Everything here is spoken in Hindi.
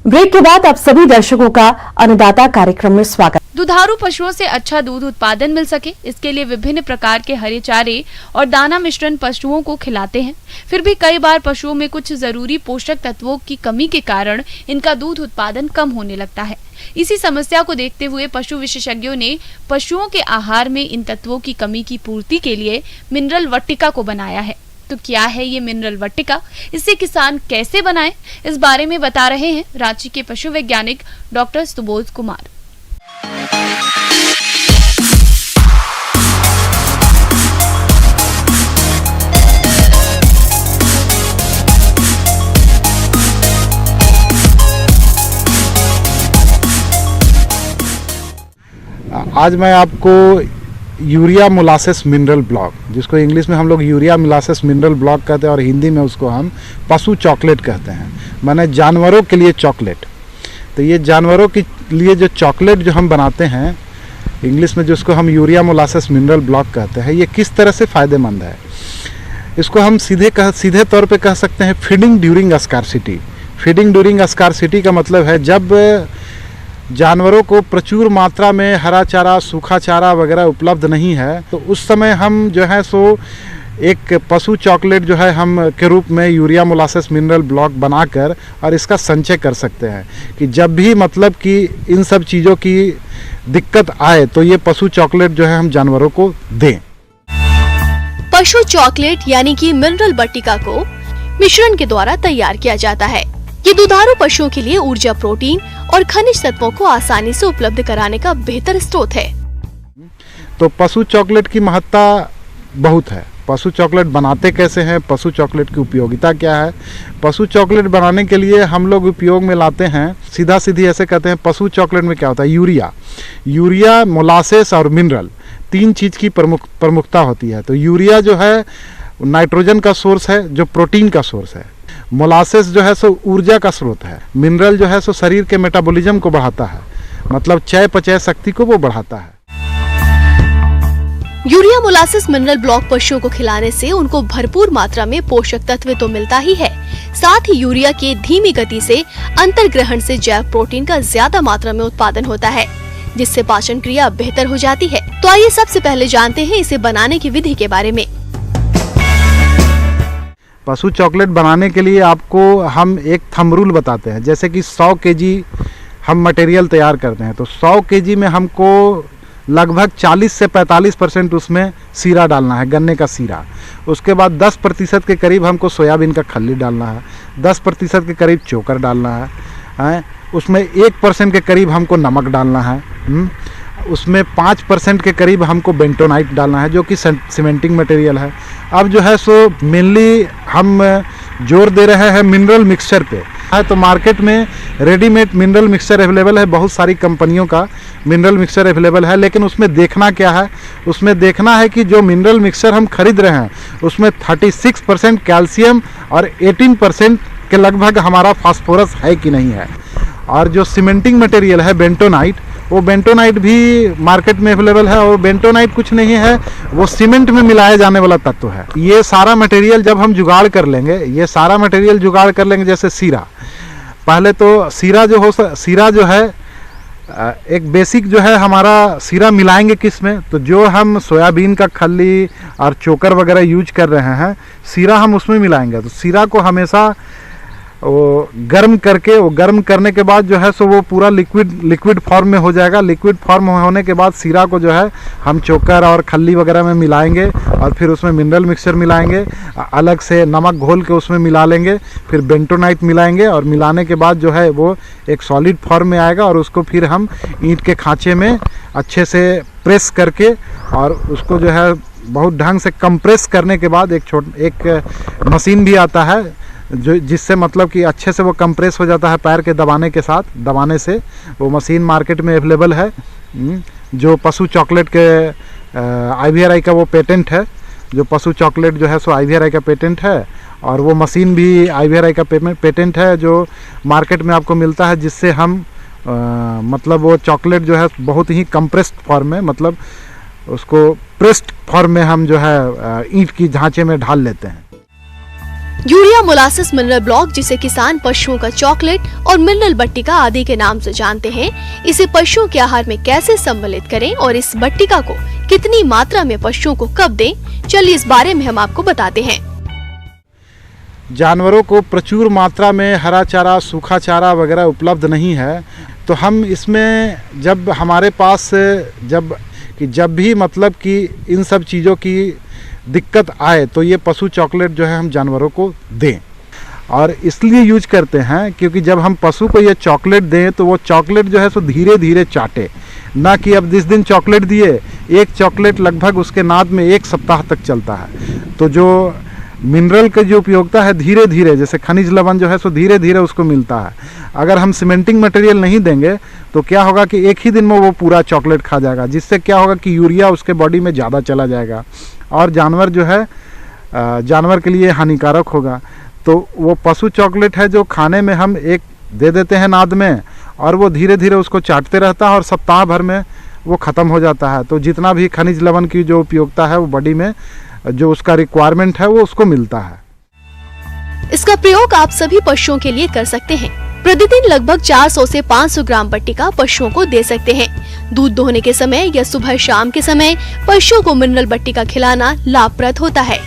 ब्रेक के बाद आप सभी दर्शकों का अन्नदाता कार्यक्रम में स्वागत। दुधारू पशुओं से अच्छा दूध उत्पादन मिल सके, इसके लिए विभिन्न प्रकार के हरे चारे और दाना मिश्रण पशुओं को खिलाते हैं। फिर भी कई बार पशुओं में कुछ जरूरी पोषक तत्वों की कमी के कारण इनका दूध उत्पादन कम होने लगता है। इसी समस्या को देखते हुए पशु विशेषज्ञों ने पशुओं के आहार में इन तत्वों की कमी की पूर्ति के लिए मिनरल वट्टिका को बनाया है। तो क्या है ये मिनरल वट्टिका, इसे किसान कैसे बनाएं, इस बारे में बता रहे हैं रांची के पशु वैज्ञानिक डॉक्टर सुबोध कुमार। आज मैं आपको यूरिया मोलासेस मिनरल ब्लॉक, जिसको इंग्लिश में हम लोग यूरिया मोलासेस मिनरल ब्लॉक कहते हैं और हिंदी में उसको हम पशु चॉकलेट कहते हैं, माने जानवरों के लिए चॉकलेट। तो ये जानवरों के लिए जो चॉकलेट जो हम बनाते हैं इंग्लिश में, जिसको हम यूरिया मोलासेस मिनरल ब्लॉक कहते हैं, ये किस तरह से फ़ायदेमंद है, इसको हम सीधे तौर पे कह सकते हैं feeding during scarcity. Feeding during scarcity का मतलब है जब जानवरों को प्रचुर मात्रा में हरा चारा, सूखा चारा वगैरह उपलब्ध नहीं है, तो उस समय हम जो है सो एक पशु चॉकलेट जो है हम के रूप में यूरिया मोलासेस मिनरल ब्लॉक बनाकर और इसका संचय कर सकते हैं कि जब भी मतलब कि इन सब चीज़ों की दिक्कत आए तो ये पशु चॉकलेट जो है हम जानवरों को दें। पशु चॉकलेट यानी कि मिनरल वट्टिका को मिश्रण के द्वारा तैयार किया जाता है। ये दुधारू पशुओं के लिए ऊर्जा, प्रोटीन और खनिज तत्वों को आसानी से उपलब्ध कराने का बेहतर स्रोत है। तो पशु चॉकलेट की महत्ता बहुत है। पशु चॉकलेट बनाते कैसे हैं, पशु चॉकलेट की उपयोगिता क्या है। पशु चॉकलेट बनाने के लिए हम लोग उपयोग में लाते हैं, सीधा सीधी ऐसे कहते हैं, पशु चॉकलेट में क्या होता है, यूरिया, मोलासेस और मिनरल, तीन चीज़ की प्रमुखता होती है। तो यूरिया जो है नाइट्रोजन का सोर्स है, जो प्रोटीन का सोर्स है। मोलासेस जो है सो ऊर्जा का स्रोत है। मिनरल जो है सो शरीर के मेटाबॉलिज्म को बढ़ाता है, मतलब चयापचय शक्ति को वो बढ़ाता है। यूरिया मोलासेस मिनरल ब्लॉक पशुओं को खिलाने से उनको भरपूर मात्रा में पोषक तत्व तो मिलता ही है, साथ ही यूरिया के धीमी गति से अंतर्ग्रहण से जैव प्रोटीन का ज्यादा मात्रा में उत्पादन होता है, जिससे पाचन क्रिया बेहतर हो जाती है। तो आइए सबसे पहले जानते हैं इसे बनाने की विधि के बारे में। पशु चॉकलेट बनाने के लिए आपको हम एक थंब रूल बताते हैं। जैसे कि 100 केजी हम मटेरियल तैयार करते हैं, तो 100 केजी में हमको लगभग 40 से 45% उसमें सीरा डालना है, गन्ने का सीरा। उसके बाद 10% के करीब हमको सोयाबीन का खल्ली डालना है, 10% के करीब चोकर डालना है, उसमें 1% के करीब हमको नमक डालना है, उसमें 5% के करीब हमको बेंटोनाइट डालना है, जो कि सीमेंटिंग मटेरियल है। अब जो है सो मेनली हम जोर दे रहे हैं मिनरल मिक्सचर पे। तो मार्केट में रेडीमेड मिनरल मिक्सचर अवेलेबल है, बहुत सारी कंपनियों का मिनरल मिक्सचर अवेलेबल है, लेकिन उसमें देखना क्या है, उसमें देखना है कि जो मिनरल मिक्सचर हम खरीद रहे हैं उसमें 36% कैल्शियम और 18% के लगभग हमारा फास्फोरस है कि नहीं है। और जो सीमेंटिंग मटेरियल है बेंटोनाइट, वो बेंटोनाइट भी मार्केट में अवेलेबल है, और बेंटोनाइट कुछ नहीं है, वो सीमेंट में मिलाया जाने वाला तत्व है। ये सारा मटेरियल जब हम जुगाड़ कर लेंगे, जैसे सीरा, पहले तो सीरा जो है एक बेसिक जो है हमारा सीरा मिलाएंगे किस में, तो जो हम सोयाबीन का खल्ली और चोकर वगैरह यूज कर रहे हैं, सीरा हम उसमें मिलाएंगे। तो सीरा को हमेशा वो गर्म करके, वो गर्म करने के बाद जो है सो वो पूरा लिक्विड फॉर्म में हो जाएगा। लिक्विड फॉर्म होने के बाद सीरा को जो है हम चोकर और खल्ली वगैरह में मिलाएंगे, और फिर उसमें मिनरल मिक्सचर मिलाएंगे, अलग से नमक घोल के उसमें मिला लेंगे, फिर बेंटोनाइट मिलाएंगे, और मिलाने के बाद जो है वो एक सॉलिड फॉर्म में आएगा, और उसको फिर हम ईंट के खांचे में अच्छे से प्रेस करके, और उसको जो है बहुत ढंग से कंप्रेस करने के बाद एक मशीन भी आता है जो जिससे मतलब कि अच्छे से वो कंप्रेस हो जाता है पैर के दबाने से। वो मशीन मार्केट में अवेलेबल है, जो पशु चॉकलेट के IVRI का वो पेटेंट है, जो पशु चॉकलेट जो है सो IVRI का पेटेंट है, और वो मशीन भी IVRI का पेटेंट है जो मार्केट में आपको मिलता है, जिससे हम मतलब वो चॉकलेट जो है बहुत ही कंप्रेस्ड फॉर्म में, मतलब उसको प्रेस्ड फॉर्म में हम जो है ईंट की झांचे में ढाल लेते हैं। यूरिया मोलासिस मिनरल ब्लॉक, जिसे किसान पशुओं का चॉकलेट और मिनरल बट्टिका आदि के नाम से जानते हैं, इसे पशुओं के आहार में कैसे सम्मिलित करें और इस बट्टिका को कितनी मात्रा में पशुओं को कब दें, चलिए इस बारे में हम आपको बताते हैं। जानवरों को प्रचुर मात्रा में हरा चारा, सूखा चारा वगैरह उपलब्ध नहीं है, तो हम इसमें जब हमारे पास जब भी मतलब कि इन सब चीज़ों की दिक्कत आए तो ये पशु चॉकलेट जो है हम जानवरों को दें। और इसलिए यूज करते हैं क्योंकि जब हम पशु को ये चॉकलेट दें तो वो चॉकलेट जो है सो धीरे धीरे चाटे, ना कि अब जिस दिन चॉकलेट दिए एक चॉकलेट लगभग उसके नाद में 1 सप्ताह तक चलता है। तो जो मिनरल की जो उपयोगिता है धीरे धीरे, जैसे खनिज लवण जो है सो धीरे धीरे उसको मिलता है। अगर हम सीमेंटिंग मटेरियल नहीं देंगे तो क्या होगा कि एक ही दिन में वो पूरा चॉकलेट खा जाएगा, जिससे क्या होगा कि यूरिया उसके बॉडी में ज़्यादा चला जाएगा और जानवर जो है जानवर के लिए हानिकारक होगा। तो वो पशु चॉकलेट है जो खाने में हम एक दे देते हैं नाद में और वो धीरे धीरे उसको चाटते रहता है और सप्ताह भर में वो ख़त्म हो जाता है। तो जितना भी खनिज लवण की जो उपयोगिता है वो बॉडी में जो उसका रिक्वायरमेंट है वो उसको मिलता है। इसका प्रयोग आप सभी पशुओं के लिए कर सकते हैं। प्रतिदिन लगभग 400 से 500 ग्राम बट्टिका पशुओं को दे सकते हैं। दूध दोहने के समय या सुबह शाम के समय पशुओं को मिनरल बट्टिका खिलाना लाभप्रद होता है।